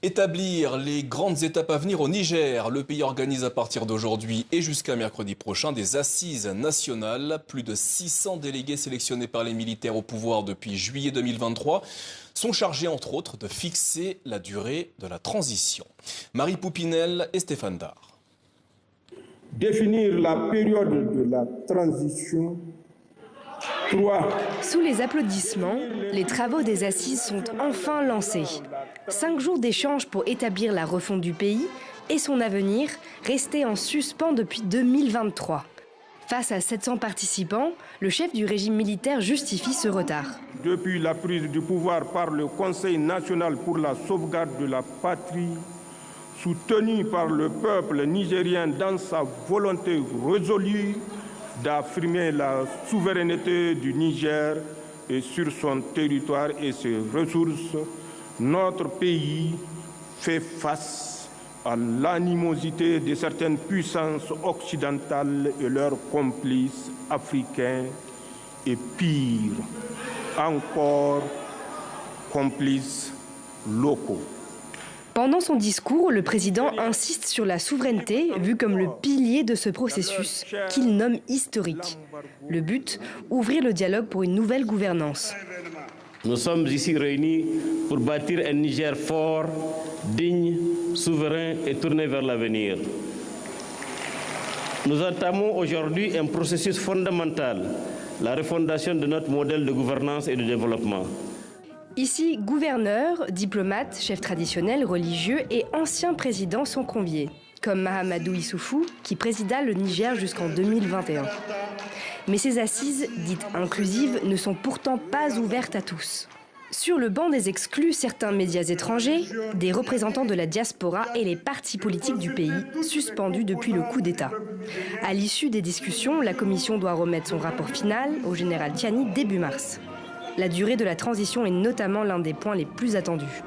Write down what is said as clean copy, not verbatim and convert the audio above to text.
Établir les grandes étapes à venir au Niger. Le pays organise à partir d'aujourd'hui et jusqu'à mercredi prochain des assises nationales. Plus de 600 délégués sélectionnés par les militaires au pouvoir depuis juillet 2023 sont chargés entre autres de fixer la durée de la transition. Marie Poupinel et Stéphane Dard. Définir la période de la transition. 3. Sous les applaudissements, les travaux des assises sont enfin lancés. 5 jours d'échanges pour établir la refonte du pays et son avenir, resté en suspens depuis 2023. Face à 700 participants, le chef du régime militaire justifie ce retard. Depuis la prise du pouvoir par le Conseil national pour la sauvegarde de la patrie, soutenu par le peuple nigérien dans sa volonté résolue d'affirmer la souveraineté du Niger et sur son territoire et ses ressources, notre pays fait face à l'animosité de certaines puissances occidentales et leurs complices africains et pire encore, complices locaux. Pendant son discours, le président insiste sur la souveraineté, vue comme le pilier de ce processus, qu'il nomme historique. Le but, ouvrir le dialogue pour une nouvelle gouvernance. Nous sommes ici réunis pour bâtir un Niger fort, digne, souverain et tourné vers l'avenir. Nous entamons aujourd'hui un processus fondamental, la refondation de notre modèle de gouvernance et de développement. Ici, gouverneurs, diplomates, chefs traditionnels, religieux et anciens présidents sont conviés, comme Mahamadou Issoufou, qui présida le Niger jusqu'en 2021. Mais ces assises, dites inclusives, ne sont pourtant pas ouvertes à tous. Sur le banc des exclus, certains médias étrangers, des représentants de la diaspora et les partis politiques du pays, suspendus depuis le coup d'État. À l'issue des discussions, la commission doit remettre son rapport final au général Tiani début mars. La durée de la transition est notamment l'un des points les plus attendus.